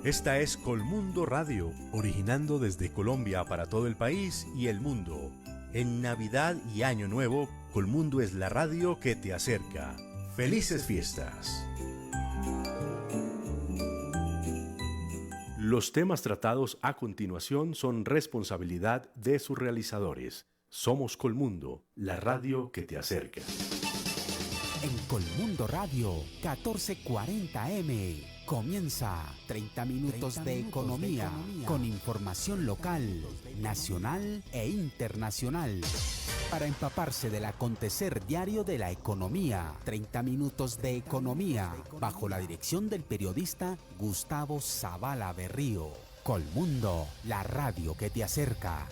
Esta es Colmundo Radio, originando desde Colombia para todo el país y el mundo. En Navidad y Año Nuevo, Colmundo es la radio que te acerca. ¡Felices fiestas! Los temas tratados a continuación son responsabilidad de sus realizadores. Somos Colmundo, la radio que te acerca. En Colmundo Radio, 1440M, comienza 30 minutos de economía con información local, nacional e internacional. Para empaparse del acontecer diario de la economía, 30 minutos de economía, bajo la dirección del periodista Gustavo Zavala Berrío. Colmundo, la radio que te acerca.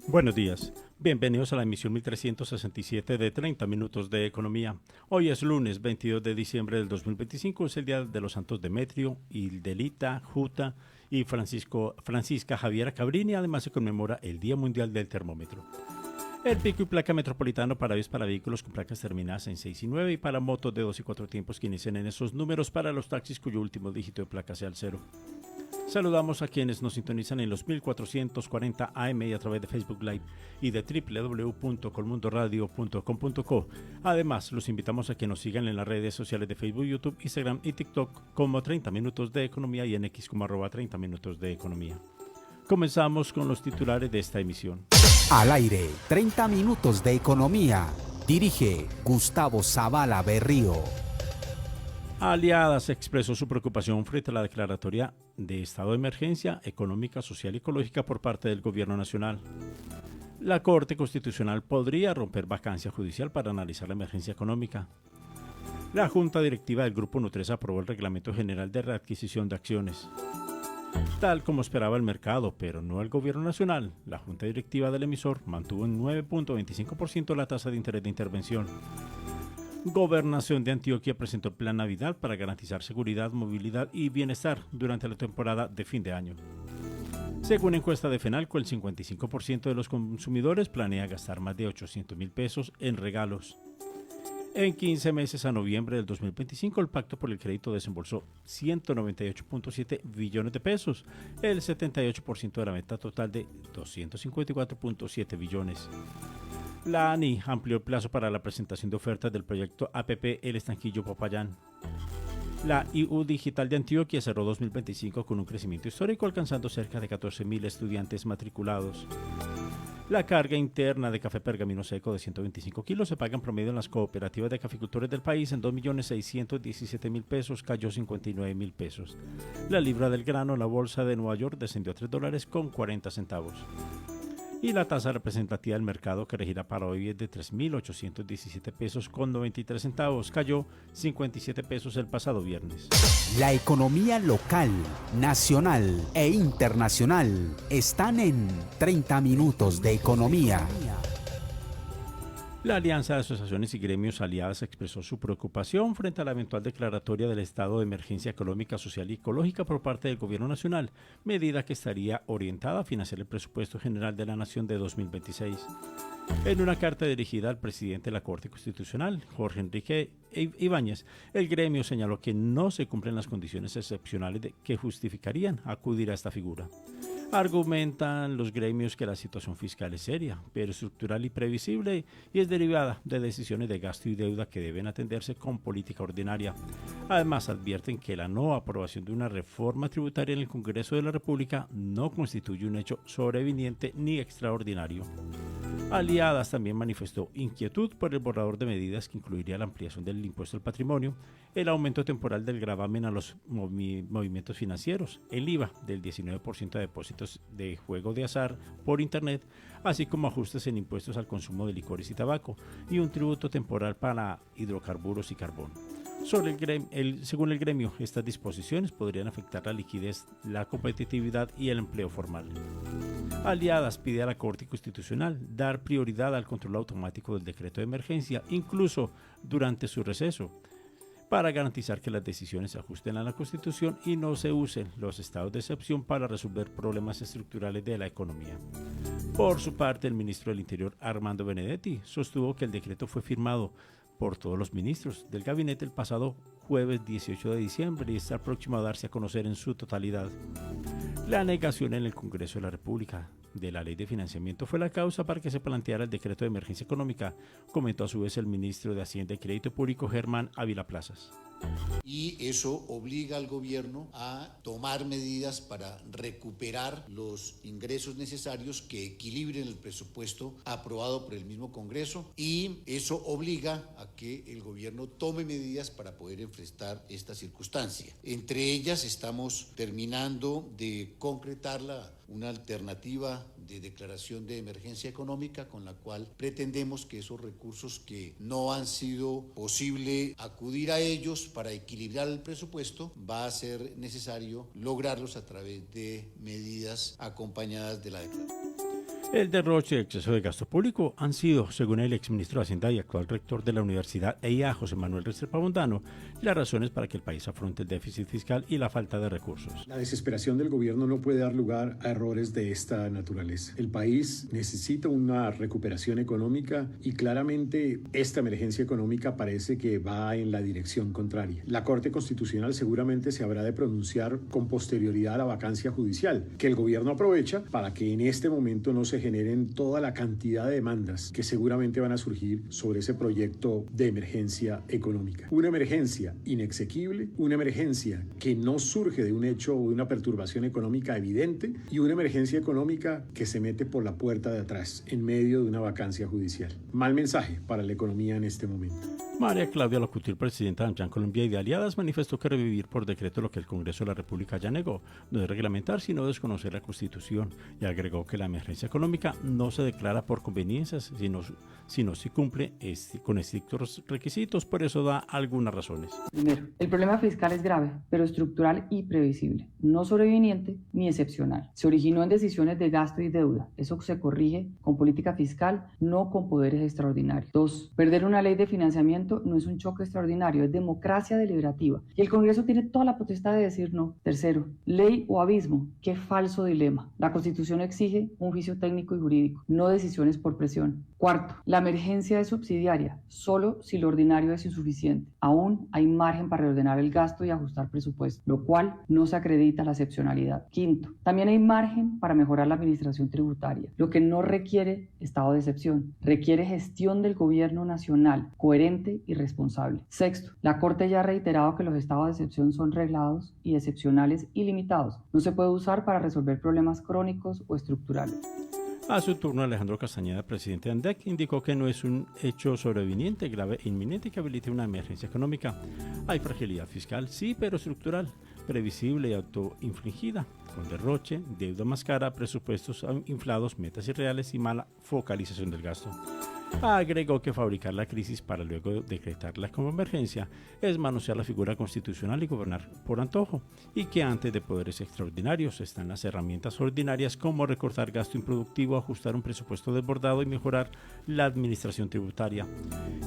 Buenos días. Bienvenidos a la emisión 1367 de 30 minutos de economía. Hoy es lunes 22 de diciembre del 2025, es el día de los santos Demetrio, Hildelita, Juta y Francisca Javiera Cabrini. Además se conmemora el Día Mundial del Termómetro. El pico y placa metropolitano para vehículos con placas terminadas en 6 y 9 y para motos de 2 y 4 tiempos que inician en esos números, para los taxis cuyo último dígito de placa sea el 0. Saludamos a quienes nos sintonizan en los 1440 AM y a través de Facebook Live y de www.colmundoradio.com.co. Además, los invitamos a que nos sigan en las redes sociales de Facebook, YouTube, Instagram y TikTok como 30 Minutos de Economía y en X como @30 Minutos de Economía. Comenzamos con los titulares de esta emisión. Al aire, 30 minutos de economía. Dirige Gustavo Zavala Berrío. Aliadas expresó su preocupación frente a la declaratoria de estado de emergencia económica, social y ecológica por parte del gobierno nacional. La Corte Constitucional podría romper vacancia judicial para analizar la emergencia económica. La Junta Directiva del Grupo Nutresa aprobó el Reglamento General de Readquisición de Acciones. Tal como esperaba el mercado, pero no el gobierno nacional, la Junta Directiva del emisor mantuvo en 9.25% la tasa de interés de intervención. Gobernación de Antioquia presentó el Plan Navidad para garantizar seguridad, movilidad y bienestar durante la temporada de fin de año. Según encuesta de FENALCO, el 55% de los consumidores planea gastar más de 800.000 pesos en regalos. En 15 meses a noviembre del 2025, el Pacto por el Crédito desembolsó 198.7 billones de pesos, el 78% de la meta total de 254.7 billones. La ANI amplió el plazo para la presentación de ofertas del proyecto APP El Estanquillo Popayán. La IU Digital de Antioquia cerró 2025 con un crecimiento histórico, alcanzando cerca de 14.000 estudiantes matriculados. La carga interna de café pergamino seco de 125 kilos se paga en promedio en las cooperativas de caficultores del país en 2.617.000 pesos, cayó 59.000 pesos. La libra del grano en la bolsa de Nueva York descendió a $3.40. Y la tasa representativa del mercado que regirá para hoy es de 3.817 pesos con 93 centavos, cayó 57 pesos el pasado viernes. La economía local, nacional e internacional están en 30 minutos de economía. La Alianza de Asociaciones y Gremios Aliadas expresó su preocupación frente a la eventual declaratoria del estado de emergencia económica, social y ecológica por parte del Gobierno Nacional, medida que estaría orientada a financiar el presupuesto general de la Nación de 2026. En una carta dirigida al presidente de la Corte Constitucional, Jorge Enrique Ibáñez, el gremio señaló que no se cumplen las condiciones excepcionales que justificarían acudir a esta figura. Argumentan los gremios que la situación fiscal es seria, pero estructural y previsible y es derivada de decisiones de gasto y deuda que deben atenderse con política ordinaria. Además, advierten que la no aprobación de una reforma tributaria en el Congreso de la República no constituye un hecho sobreviniente ni extraordinario. Aliadas también manifestó inquietud por el borrador de medidas que incluiría la ampliación del impuesto al patrimonio, el aumento temporal del gravamen a los movimientos financieros, el IVA del 19% de depósitos de juego de azar por Internet, así como ajustes en impuestos al consumo de licores y tabaco, y un tributo temporal para hidrocarburos y carbón. Según el gremio, estas disposiciones podrían afectar la liquidez, la competitividad y el empleo formal. Aliadas pide a la Corte Constitucional dar prioridad al control automático del decreto de emergencia, incluso durante su receso, para garantizar que las decisiones se ajusten a la Constitución y no se usen los estados de excepción para resolver problemas estructurales de la economía. Por su parte, el ministro del Interior, Armando Benedetti, sostuvo que el decreto fue firmado por todos los ministros del gabinete el pasado jueves 18 de diciembre y está próximo a darse a conocer en su totalidad. La negación en el Congreso de la República de la Ley de Financiamiento fue la causa para que se planteara el decreto de emergencia económica, comentó a su vez el ministro de Hacienda y Crédito Público, Germán Ávila Plazas. Y eso obliga al gobierno a tomar medidas para recuperar los ingresos necesarios que equilibren el presupuesto aprobado por el mismo Congreso, y eso obliga a que el gobierno tome medidas para poder enfrentar esta circunstancia. Entre ellas estamos terminando de concretar una alternativa de declaración de emergencia económica con la cual pretendemos que esos recursos que no han sido posible acudir a ellos para equilibrar el presupuesto, va a ser necesario lograrlos a través de medidas acompañadas de la declaración. El derroche y exceso de gasto público han sido, según el exministro de Hacienda y actual rector de la Universidad EIA, José Manuel Restrepo Mondano, las razones para que el país afronte el déficit fiscal y la falta de recursos. La desesperación del gobierno no puede dar lugar a errores de esta naturaleza. El país necesita una recuperación económica y claramente esta emergencia económica parece que va en la dirección contraria. La Corte Constitucional seguramente se habrá de pronunciar con posterioridad a la vacancia judicial, que el gobierno aprovecha para que en este momento no se generen toda la cantidad de demandas que seguramente van a surgir sobre ese proyecto de emergencia económica. Una emergencia inexequible, una emergencia que no surge de un hecho o de una perturbación económica evidente y una emergencia económica que se mete por la puerta de atrás en medio de una vacancia judicial. Mal mensaje para la economía en este momento. María Claudia Locutil, presidenta de AmCham Colombia y de Aliadas, manifestó que revivir por decreto lo que el Congreso de la República ya negó no es reglamentar, sino desconocer la Constitución, y agregó que la emergencia económica no se declara por conveniencias, sino si cumple con estrictos requisitos. Por eso da algunas razones. Primero, el problema fiscal es grave, pero estructural y previsible, no sobreviniente ni excepcional. Se originó en decisiones de gasto y deuda. Eso se corrige con política fiscal, no con poderes extraordinarios. 2. Perder una ley de financiamiento no es un choque extraordinario, es democracia deliberativa. Y el Congreso tiene toda la potestad de decir no. Tercero, ley o abismo. Qué falso dilema. La Constitución exige un juicio técnico y jurídico, no decisiones por presión. Cuarto, la emergencia es subsidiaria, solo si lo ordinario es insuficiente. Aún hay margen para reordenar el gasto y ajustar presupuesto, lo cual no se acredita la excepcionalidad. Quinto, también hay margen para mejorar la administración tributaria, lo que no requiere estado de excepción, requiere gestión del gobierno nacional, coherente y responsable. Sexto, la Corte ya ha reiterado que los estados de excepción son reglados y excepcionales y limitados. No se puede usar para resolver problemas crónicos o estructurales. A su turno, Alejandro Castañeda, presidente de ANDEC, indicó que no es un hecho sobreviniente, grave e inminente que habilite una emergencia económica. Hay fragilidad fiscal, sí, pero estructural, previsible y autoinfligida, con derroche, deuda más cara, presupuestos inflados, metas irreales y mala focalización del gasto. Agregó que fabricar la crisis para luego decretarla como emergencia es manosear la figura constitucional y gobernar por antojo, y que antes de poderes extraordinarios están las herramientas ordinarias como recortar gasto improductivo, ajustar un presupuesto desbordado y mejorar la administración tributaria.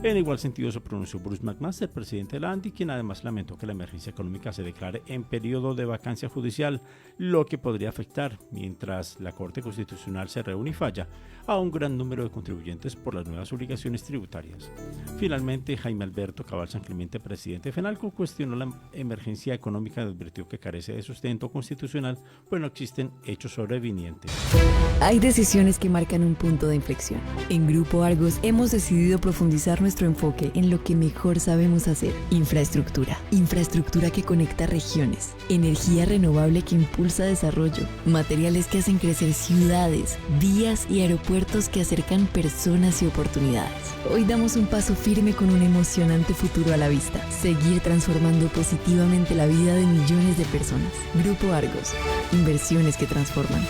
En igual sentido se pronunció Bruce McMaster, presidente de la ANDI, quien además lamentó que la emergencia económica se declare en periodo de vacancia judicial, lo que podría afectar, mientras la Corte Constitucional se reúne y falla, a un gran número de contribuyentes por las nuevas obligaciones tributarias. Finalmente, Jaime Alberto Cabal San Clemente, presidente de FENALCO, cuestionó la emergencia económica y advirtió que carece de sustento constitucional, pues no existen hechos sobrevinientes. Hay decisiones que marcan un punto de inflexión. En Grupo Argos hemos decidido profundizar nuestro enfoque en lo que mejor sabemos hacer: infraestructura. Infraestructura que conecta regiones, energía renovable que impulsa desarrollo, materiales que hacen crecer ciudades, vías y aeropuertos que acercan personas y oportunidades. Hoy damos un paso firme con un emocionante futuro a la vista: seguir transformando positivamente la vida de millones de personas. Grupo Argos, inversiones que transforman.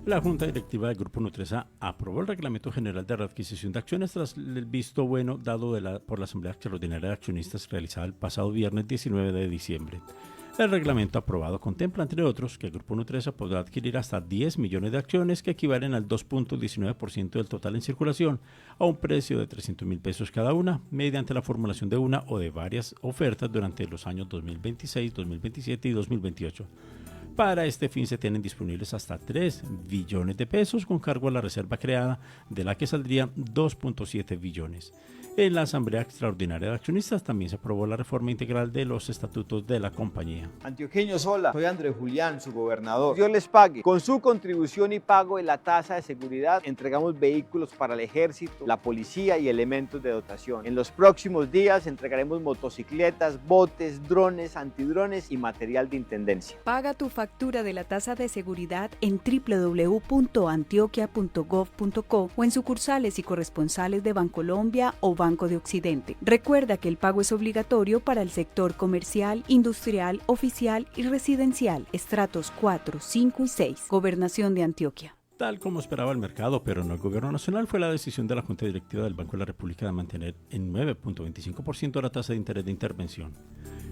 La Junta Directiva del Grupo Nutresa aprobó el Reglamento General de Readquisición de Acciones tras el visto bueno dado por la Asamblea Extraordinaria de Accionistas realizada el pasado viernes 19 de diciembre. El reglamento aprobado contempla, entre otros, que el Grupo Nutresa podrá adquirir hasta 10 millones de acciones que equivalen al 2.19% del total en circulación, a un precio de 300.000 pesos cada una, mediante la formulación de una o de varias ofertas durante los años 2026, 2027 y 2028. Para este fin se tienen disponibles hasta 3 billones de pesos con cargo a la reserva creada, de la que saldrían 2.7 billones. En la Asamblea Extraordinaria de Accionistas también se aprobó la reforma integral de los estatutos de la compañía. Antioqueños, hola, soy Andrés Julián, su gobernador. Dios les pague. Con su contribución y pago de la tasa de seguridad, entregamos vehículos para el ejército, la policía y elementos de dotación. En los próximos días entregaremos motocicletas, botes, drones, antidrones y material de intendencia. Paga tu factura de la tasa de seguridad en www.antioquia.gov.co o en sucursales y corresponsales de Bancolombia o Banco de Occidente. Recuerda que el pago es obligatorio para el sector comercial, industrial, oficial y residencial, estratos 4, 5 y 6, Gobernación de Antioquia. Tal como esperaba el mercado, pero no el gobierno nacional, fue la decisión de la Junta Directiva del Banco de la República de mantener en 9.25% la tasa de interés de intervención.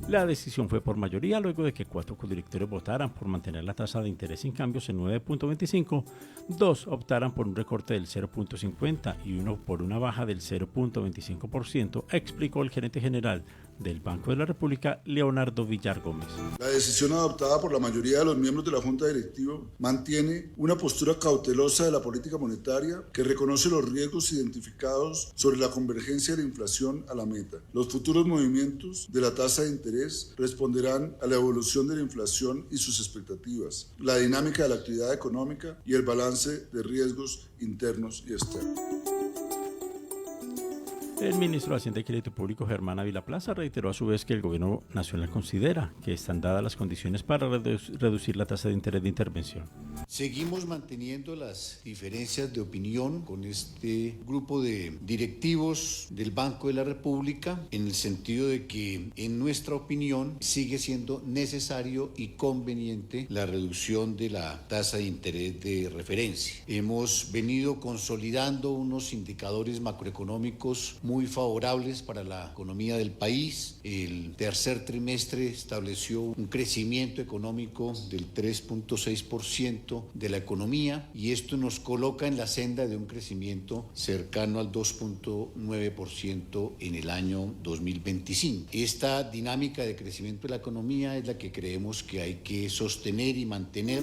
La decisión fue por mayoría luego de que 4 codirectores votaran por mantener la tasa de interés sin cambios en 9.25, 2 optaran por un recorte del 0.50 y 1 por una baja del 0.25%, explicó el gerente general del Banco de la República, Leonardo Villar Gómez. La decisión adoptada por la mayoría de los miembros de la Junta Directiva mantiene una postura cautelosa de la política monetaria que reconoce los riesgos identificados sobre la convergencia de la inflación a la meta. Los futuros movimientos de la tasa de interés responderán a la evolución de la inflación y sus expectativas, la dinámica de la actividad económica y el balance de riesgos internos y externos. El ministro de Hacienda y Crédito Público, Germán Ávila Plaza, reiteró a su vez que el gobierno nacional considera que están dadas las condiciones para reducir la tasa de interés de intervención. Seguimos manteniendo las diferencias de opinión con este grupo de directivos del Banco de la República, en el sentido de que, en nuestra opinión, sigue siendo necesario y conveniente la reducción de la tasa de interés de referencia. Hemos venido consolidando unos indicadores macroeconómicos muy favorables para la economía del país. El tercer trimestre estableció un crecimiento económico del 3.6% de la economía, y esto nos coloca en la senda de un crecimiento cercano al 2.9% en el año 2025. Esta dinámica de crecimiento de la economía es la que creemos que hay que sostener y mantener.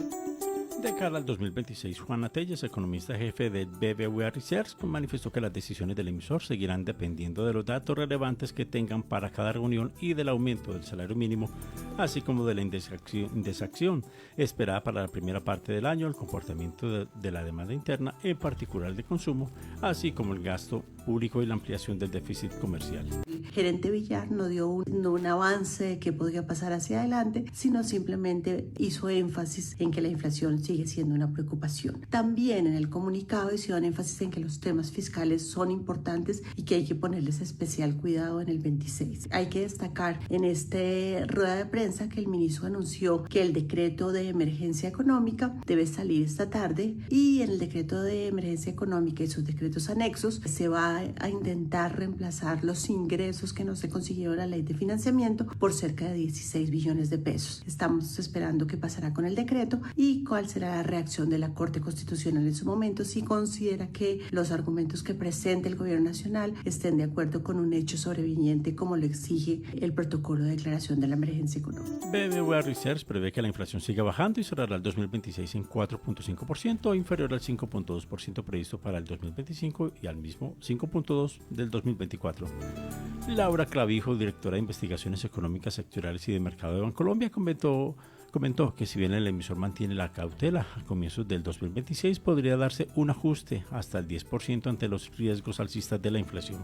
De cara al 2026, Juan Telles, economista jefe del BBVA Research, manifestó que las decisiones del emisor seguirán dependiendo de los datos relevantes que tengan para cada reunión y del aumento del salario mínimo, así como de la indexación esperada para la primera parte del año, el comportamiento de la demanda interna, en particular de consumo, así como el gasto público y la ampliación del déficit comercial. El gerente Villar no dio un avance que podría pasar hacia adelante, sino simplemente hizo énfasis en que la inflación sigue siendo una preocupación. También en el comunicado hicieron énfasis en que los temas fiscales son importantes y que hay que ponerles especial cuidado en el 26. Hay que destacar en esta rueda de prensa que el ministro anunció que el decreto de emergencia económica debe salir esta tarde, y en el decreto de emergencia económica y sus decretos anexos se va a intentar reemplazar los ingresos que no se consiguieron la ley de financiamiento por cerca de 16 billones de pesos. Estamos esperando qué pasará con el decreto y cuál será la reacción de la Corte Constitucional en su momento, si considera que los argumentos que presente el gobierno nacional estén de acuerdo con un hecho sobreviniente como lo exige el protocolo de declaración de la emergencia económica. BBVA Research prevé que la inflación siga bajando y cerrará el 2026 en 4.5%, inferior al 5.2% previsto para el 2025 y al mismo 5.2% del 2024. Laura Clavijo, directora de Investigaciones Económicas Sectoriales y de Mercado de Bancolombia, comentó que si bien el emisor mantiene la cautela, a comienzos del 2026 podría darse un ajuste hasta el 10% ante los riesgos alcistas de la inflación.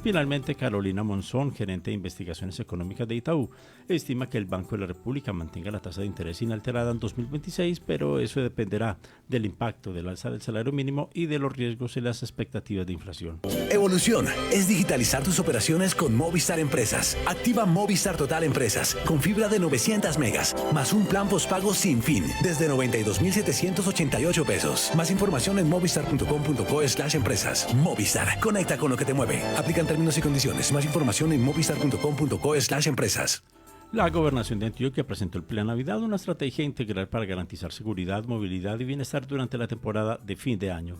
Finalmente, Carolina Monzón, gerente de Investigaciones Económicas de Itaú, estima que el Banco de la República mantenga la tasa de interés inalterada en 2026, pero eso dependerá del impacto del alza del salario mínimo y de los riesgos y las expectativas de inflación. Evolución es digitalizar tus operaciones con Movistar Empresas. Activa Movistar Total Empresas con fibra de 900 megas, más un plan postpago sin fin, desde 92.788 pesos. Más información en movistar.com.co/empresas. Movistar, conecta con lo que te mueve. Aplican términos y condiciones. Más información en movistar.com.co/empresas. La Gobernación de Antioquia presentó el Plan Navidad, una estrategia integral para garantizar seguridad, movilidad y bienestar durante la temporada de fin de año.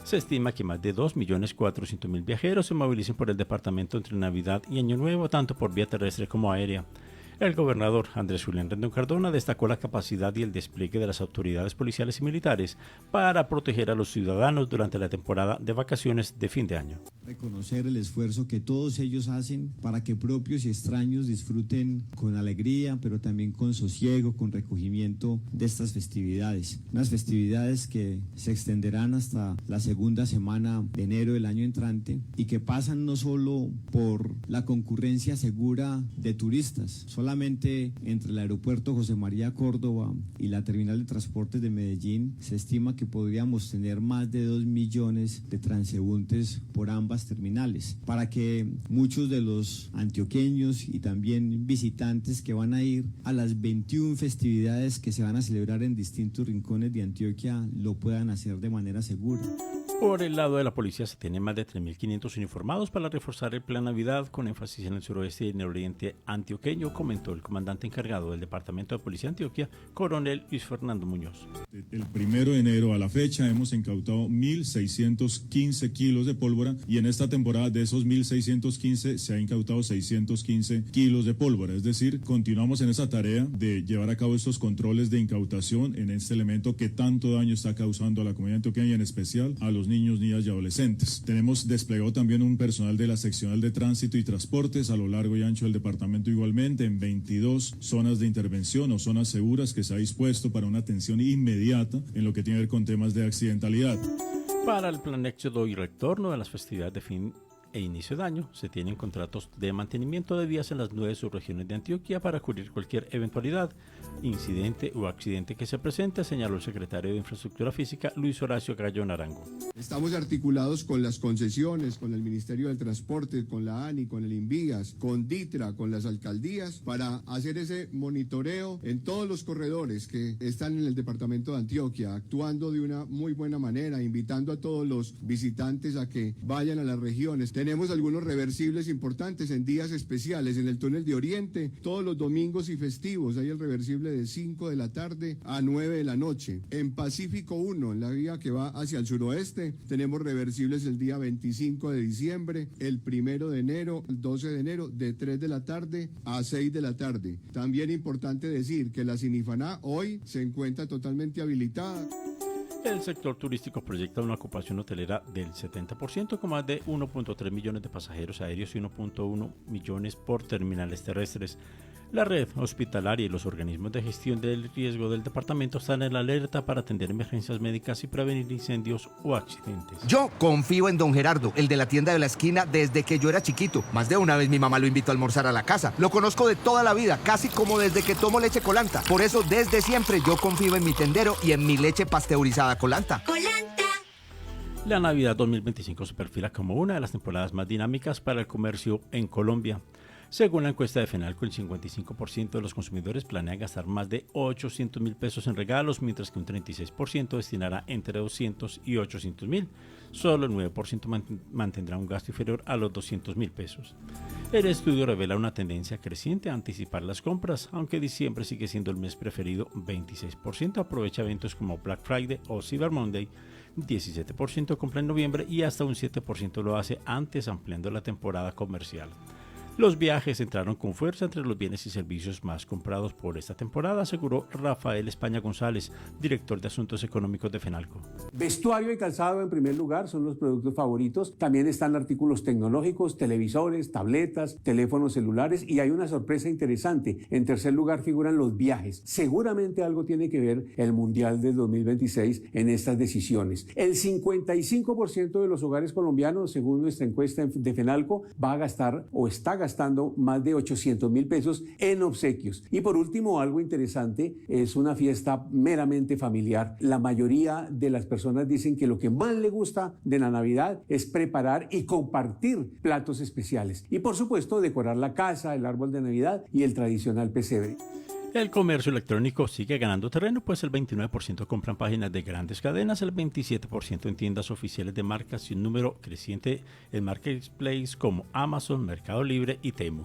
Se estima que más de 2.400.000 viajeros se movilicen por el departamento entre Navidad y Año Nuevo, tanto por vía terrestre como aérea. El gobernador Andrés Julián Rendón Cardona destacó la capacidad y el despliegue de las autoridades policiales y militares para proteger a los ciudadanos durante la temporada de vacaciones de fin de año. Reconocer el esfuerzo que todos ellos hacen para que propios y extraños disfruten con alegría, pero también con sosiego, con recogimiento de estas festividades. Unas festividades que se extenderán hasta la segunda semana de enero del año entrante y que pasan no solo por la concurrencia segura de turistas, solamente entre el aeropuerto José María Córdoba y la terminal de transportes de Medellín se estima que podríamos tener más de 2 millones de transeúntes por ambas terminales, para que muchos de los antioqueños y también visitantes que van a ir a las 21 festividades que se van a celebrar en distintos rincones de Antioquia lo puedan hacer de manera segura. Por el lado de la policía se tienen más de 3.500 uniformados para reforzar el plan Navidad con énfasis en el suroeste y en el oriente antioqueño, comentó el comandante encargado del Departamento de Policía de Antioquia, coronel Luis Fernando Muñoz. El 1 de enero a la fecha hemos incautado 1.615 kilos de pólvora y en esta temporada de esos 1.615 se ha incautado 615 kilos de pólvora. Es decir, continuamos en esa tarea de llevar a cabo estos controles de incautación en este elemento que tanto daño está causando a la comunidad antioqueña y en especial a los niños, niñas y adolescentes. Tenemos desplegado también un personal de la seccional de tránsito y transportes a lo largo y ancho del departamento igualmente en 22 zonas de intervención o zonas seguras que se ha dispuesto para una atención inmediata en lo que tiene que ver con temas de accidentalidad. Para el plan éxodo y retorno de las festividades de fin e inicio de año, se tienen contratos de mantenimiento de vías en las 9 subregiones de Antioquia para cubrir cualquier eventualidad, incidente o accidente que se presente, señaló el secretario de Infraestructura Física, Luis Horacio Gallo Narango. Estamos articulados con las concesiones, con el Ministerio del Transporte, con la ANI, con el INVIAS, con DITRA, con las alcaldías, para hacer ese monitoreo en todos los corredores que están en el departamento de Antioquia, actuando de una muy buena manera, invitando a todos los visitantes a que vayan a las regiones. Tenemos algunos reversibles importantes en días especiales, en el túnel de Oriente, todos los domingos y festivos, hay el reversible de 5 de la tarde a 9 de la noche. En Pacífico 1, en la vía que va hacia el suroeste, tenemos reversibles el día 25 de diciembre, el 1 de enero, el 12 de enero, de 3 de la tarde a 6 de la tarde. También importante decir que la Sinifaná hoy se encuentra totalmente habilitada. El sector turístico proyecta una ocupación hotelera del 70% con más de 1.3 millones de pasajeros aéreos y 1.1 millones por terminales terrestres. La red hospitalaria y los organismos de gestión del riesgo del departamento están en la alerta para atender emergencias médicas y prevenir incendios o accidentes. Yo confío en don Gerardo, el de la tienda de la esquina, desde que yo era chiquito. Más de una vez mi mamá lo invitó a almorzar a la casa. Lo conozco de toda la vida, casi como desde que tomo leche Colanta. Por eso, desde siempre yo confío en mi tendero y en mi leche pasteurizada Colanta. La Navidad 2025 se perfila como una de las temporadas más dinámicas para el comercio en Colombia. Según la encuesta de FENALCO, el 55% de los consumidores planea gastar más de 800.000 pesos en regalos, mientras que un 36% destinará entre 200 y 800.000. Solo el 9% mantendrá un gasto inferior a los 200.000 pesos. El estudio revela una tendencia creciente a anticipar las compras, aunque diciembre sigue siendo el mes preferido. 26% aprovecha eventos como Black Friday o Cyber Monday, 17% compra en noviembre y hasta un 7% lo hace antes, ampliando la temporada comercial. Los viajes entraron con fuerza entre los bienes y servicios más comprados por esta temporada, aseguró Rafael España González, director de Asuntos Económicos de FENALCO. Vestuario y calzado en primer lugar son los productos favoritos. También están artículos tecnológicos, televisores, tabletas, teléfonos celulares y hay una sorpresa interesante. En tercer lugar figuran los viajes. Seguramente algo tiene que ver el Mundial del 2026 en estas decisiones. El 55% de los hogares colombianos, según nuestra encuesta de FENALCO, va a gastar o está gastando más de 800.000 pesos en obsequios. Y por último, algo interesante, es una fiesta meramente familiar. La mayoría de las personas dicen que lo que más le gusta de la Navidad es preparar y compartir platos especiales. Y por supuesto, decorar la casa, el árbol de Navidad y el tradicional pesebre. El comercio electrónico sigue ganando terreno, pues el 29% compran páginas de grandes cadenas, el 27% en tiendas oficiales de marcas y un número creciente en marketplaces como Amazon, Mercado Libre y Temu.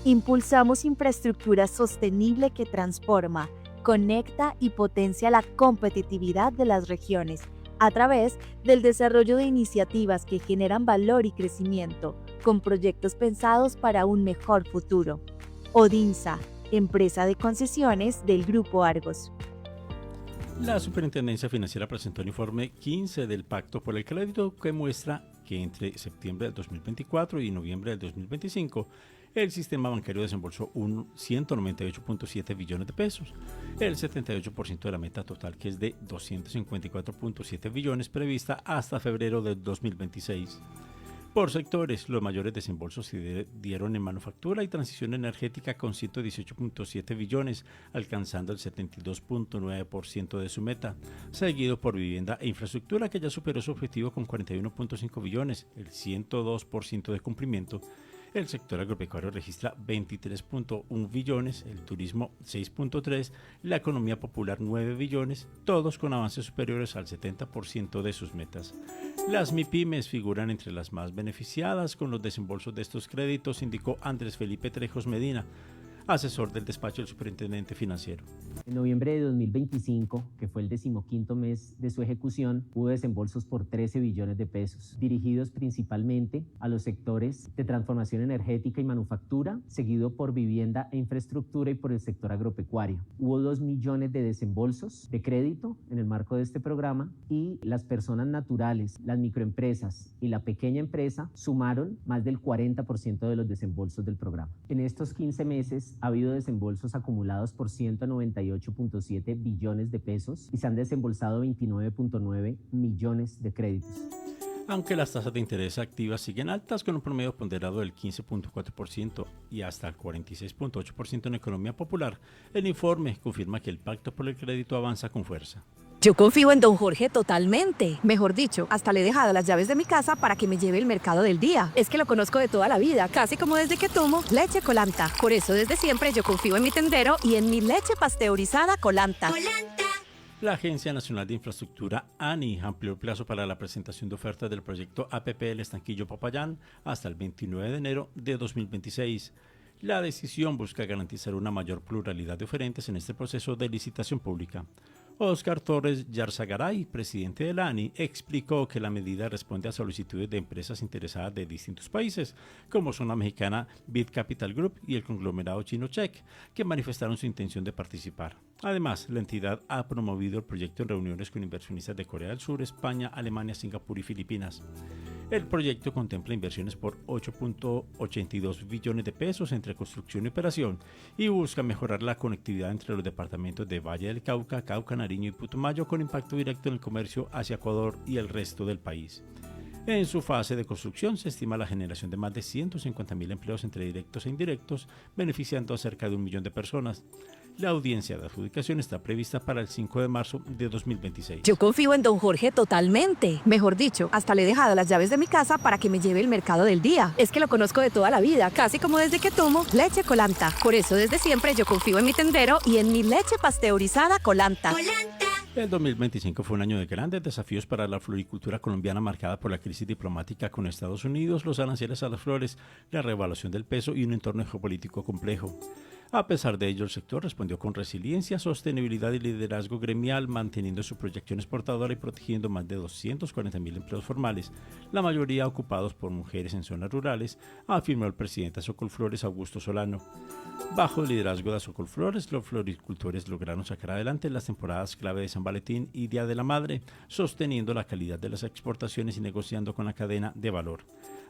Impulsamos infraestructura sostenible que transforma, conecta y potencia la competitividad de las regiones a través del desarrollo de iniciativas que generan valor y crecimiento, con proyectos pensados para un mejor futuro. ODINSA, empresa de concesiones del Grupo Argos. La Superintendencia Financiera presentó el informe 15 del Pacto por el Crédito que muestra que entre septiembre del 2024 y noviembre del 2025 el sistema bancario desembolsó 198.7 billones de pesos, el 78% de la meta total, que es de 254.7 billones prevista hasta febrero del 2026. Por sectores, los mayores desembolsos se dieron en manufactura y transición energética con 118.7 billones, alcanzando el 72.9% de su meta, seguido por vivienda e infraestructura, que ya superó su objetivo con 41.5 billones, el 102% de cumplimiento. El sector agropecuario registra 23.1 billones, el turismo 6.3, la economía popular 9 billones, todos con avances superiores al 70% de sus metas. Las MIPYMES figuran entre las más beneficiadas con los desembolsos de estos créditos, indicó Andrés Felipe Trejos Medina, asesor del despacho del superintendente financiero. En noviembre de 2025, que fue el 15º mes de su ejecución, hubo desembolsos por 13 billones de pesos, dirigidos principalmente a los sectores de transformación energética y manufactura, seguido por vivienda e infraestructura y por el sector agropecuario. Hubo 2 millones de desembolsos de crédito en el marco de este programa y las personas naturales, las microempresas y la pequeña empresa sumaron más del 40% de los desembolsos del programa. En estos 15 meses, ha habido desembolsos acumulados por 198.7 billones de pesos y se han desembolsado 29.9 millones de créditos. Aunque las tasas de interés activas siguen altas con un promedio ponderado del 15.4% y hasta el 46.8% en economía popular, el informe confirma que el Pacto por el Crédito avanza con fuerza. Yo confío en don Jorge totalmente. Mejor dicho, hasta le he dejado las llaves de mi casa para que me lleve el mercado del día. Es que lo conozco de toda la vida, casi como desde que tomo leche Colanta. Por eso desde siempre yo confío en mi tendero y en mi leche pasteurizada Colanta. La Agencia Nacional de Infraestructura, ANI, amplió el plazo para la presentación de ofertas del proyecto APP El Estanquillo Popayán hasta el 29 de enero de 2026. La decisión busca garantizar una mayor pluralidad de oferentes en este proceso de licitación pública. Óscar Torres Yarzagaray, presidente de la ANI, explicó que la medida responde a solicitudes de empresas interesadas de distintos países, como son la mexicana Bit Capital Group y el conglomerado chino Check, que manifestaron su intención de participar. Además, la entidad ha promovido el proyecto en reuniones con inversionistas de Corea del Sur, España, Alemania, Singapur y Filipinas. El proyecto contempla inversiones por 8.82 billones de pesos entre construcción y operación y busca mejorar la conectividad entre los departamentos de Valle del Cauca, Cauca, Nariño y Putumayo, con impacto directo en el comercio hacia Ecuador y el resto del país. En su fase de construcción se estima la generación de más de 150.000 empleos entre directos e indirectos, beneficiando a cerca de 1 millón de personas. La audiencia de adjudicación está prevista para el 5 de marzo de 2026. Yo confío en don Jorge totalmente. Mejor dicho, hasta le he dejado las llaves de mi casa para que me lleve el mercado del día. Es que lo conozco de toda la vida, casi como desde que tomo leche Colanta. Por eso desde siempre yo confío en mi tendero y en mi leche pasteurizada Colanta. El 2025 fue un año de grandes desafíos para la floricultura colombiana, marcada por la crisis diplomática con Estados Unidos, los aranceles a las flores, la revaluación del peso y un entorno geopolítico complejo. A pesar de ello, el sector respondió con resiliencia, sostenibilidad y liderazgo gremial, manteniendo su proyección exportadora y protegiendo más de 240.000 empleos formales, la mayoría ocupados por mujeres en zonas rurales, afirmó el presidente de Azocolflores, Augusto Solano. Bajo el liderazgo de Azocolflores, los floricultores lograron sacar adelante las temporadas clave de San Valentín y Día de la Madre, sosteniendo la calidad de las exportaciones y negociando con la cadena de valor.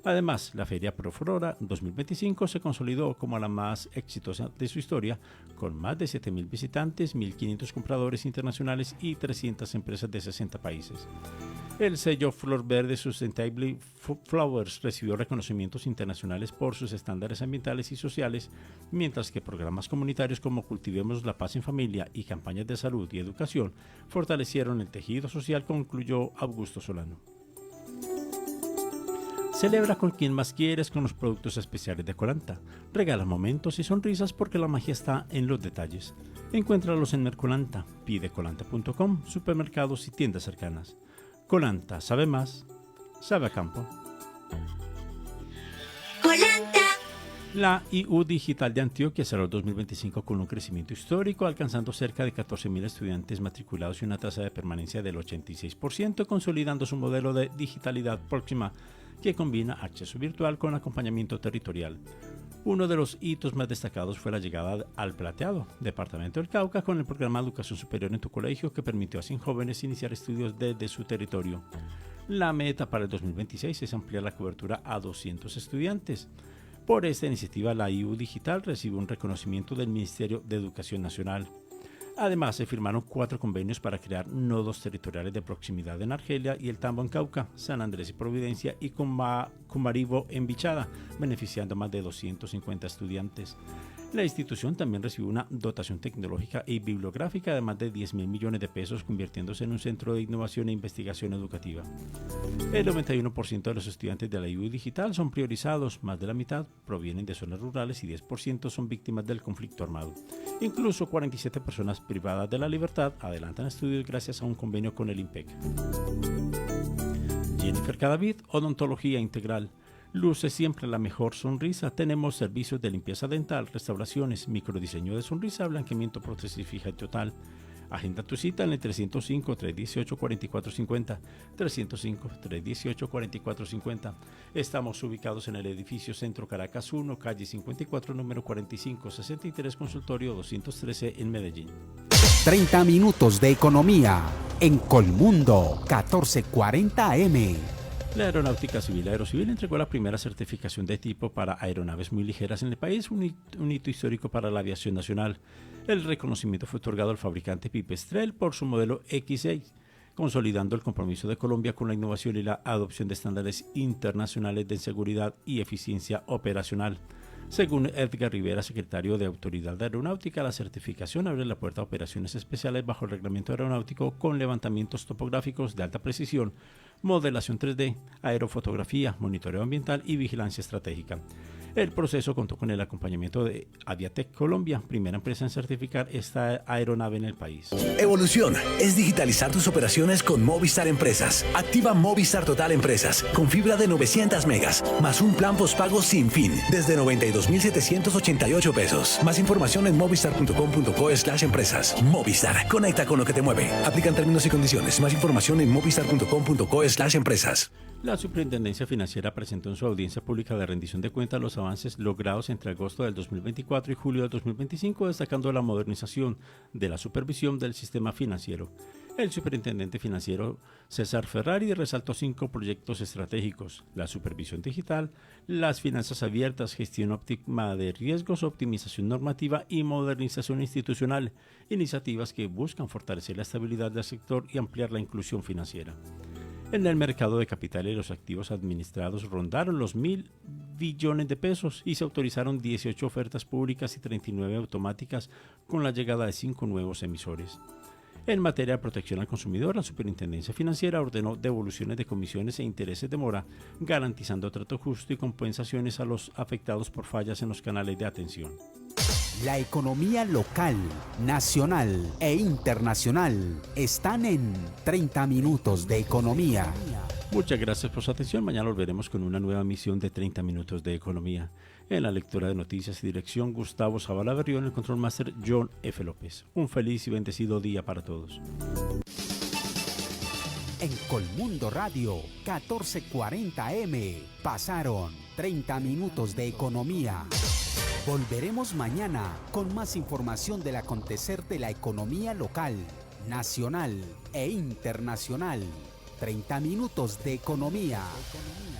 Además, la Feria Proflora 2025 se consolidó como la más exitosa de su historia, con más de 7.000 visitantes, 1.500 compradores internacionales y 300 empresas de 60 países. El sello Flor Verde Sustainable Flowers recibió reconocimientos internacionales por sus estándares ambientales y sociales, mientras que programas comunitarios como Cultivemos la Paz en Familia y campañas de salud y educación fortalecieron el tejido social, concluyó Augusto Solano. Celebra con quien más quieres con los productos especiales de Colanta. Regala momentos y sonrisas porque la magia está en los detalles. Encuéntralos en Mercolanta, pide colanta.com, supermercados y tiendas cercanas. Colanta, sabe más, sabe a campo. Colanta. La IU Digital de Antioquia cerró el 2025 con un crecimiento histórico, alcanzando cerca de 14.000 estudiantes matriculados y una tasa de permanencia del 86%, consolidando su modelo de digitalidad próxima que combina acceso virtual con acompañamiento territorial. Uno de los hitos más destacados fue la llegada al Plateado, departamento del Cauca, con el programa de Educación Superior en tu Colegio, que permitió a 100 jóvenes iniciar estudios desde su territorio. La meta para el 2026 es ampliar la cobertura a 200 estudiantes. Por esta iniciativa, la IU Digital recibe un reconocimiento del Ministerio de Educación Nacional. Además, se firmaron 4 convenios para crear nodos territoriales de proximidad en Argelia y el Tambo en Cauca, San Andrés y Providencia y Cumaribo en Bichada, beneficiando a más de 250 estudiantes. La institución también recibió una dotación tecnológica y bibliográfica de más de 10.000 millones de pesos, convirtiéndose en un centro de innovación e investigación educativa. El 91% de los estudiantes de la IU Digital son priorizados, más de la mitad provienen de zonas rurales y 10% son víctimas del conflicto armado. Incluso 47 personas privadas de la libertad adelantan estudios gracias a un convenio con el IMPEC. Jennifer Cadavid, Odontología Integral. Luce siempre la mejor sonrisa. Tenemos servicios de limpieza dental, restauraciones, microdiseño de sonrisa, blanqueamiento, prótesis fija y total. Agenda tu cita en el 305-318-4450, 305-318-4450. Estamos ubicados en el edificio Centro Caracas 1, calle 54, número 4563, consultorio 213 en Medellín. 30 minutos de economía en Colmundo 1440 AM. La Aeronáutica Civil Aerocivil entregó la primera certificación de tipo para aeronaves muy ligeras en el país, un hito histórico para la aviación nacional. El reconocimiento fue otorgado al fabricante Pipistrel por su modelo X6, consolidando el compromiso de Colombia con la innovación y la adopción de estándares internacionales de seguridad y eficiencia operacional. Según Edgar Rivera, secretario de Autoridad de Aeronáutica, la certificación abre la puerta a operaciones especiales bajo el reglamento aeronáutico con levantamientos topográficos de alta precisión, modelación 3D, aerofotografía, monitoreo ambiental y vigilancia estratégica. El proceso contó con el acompañamiento de Aviatec Colombia, primera empresa en certificar esta aeronave en el país. Evolución es digitalizar tus operaciones con Movistar Empresas. Activa Movistar Total Empresas con fibra de 900 megas, más un plan postpago sin fin, desde 92.788 pesos. Más información en movistar.com.co/empresas. Movistar, conecta con lo que te mueve. Aplican términos y condiciones. Más información en movistar.com.co/empresas. La Superintendencia Financiera presentó en su audiencia pública de rendición de cuentas los avances logrados entre agosto del 2024 y julio del 2025, destacando la modernización de la supervisión del sistema financiero. El superintendente financiero César Ferrari resaltó 5 proyectos estratégicos: la supervisión digital, las finanzas abiertas, gestión óptima de riesgos, optimización normativa y modernización institucional, iniciativas que buscan fortalecer la estabilidad del sector y ampliar la inclusión financiera. En el mercado de capitales, los activos administrados rondaron los 1.000 billones de pesos y se autorizaron 18 ofertas públicas y 39 automáticas con la llegada de 5 nuevos emisores. En materia de protección al consumidor, la Superintendencia Financiera ordenó devoluciones de comisiones e intereses de mora, garantizando trato justo y compensaciones a los afectados por fallas en los canales de atención. La economía local, nacional e internacional están en 30 minutos de economía. Muchas gracias por su atención. Mañana volveremos con una nueva emisión de 30 minutos de economía. En la lectura de noticias y dirección, Gustavo Zavala Berrío. En el control máster, John F. López. Un feliz y bendecido día para todos. En Colmundo Radio 1440 M pasaron 30 minutos de economía. Volveremos mañana con más información del acontecer de la economía local, nacional e internacional. 30 minutos de economía.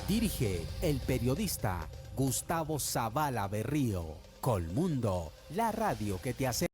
Dirige el periodista Gustavo Zavala Berrío. Colmundo, la radio que te hace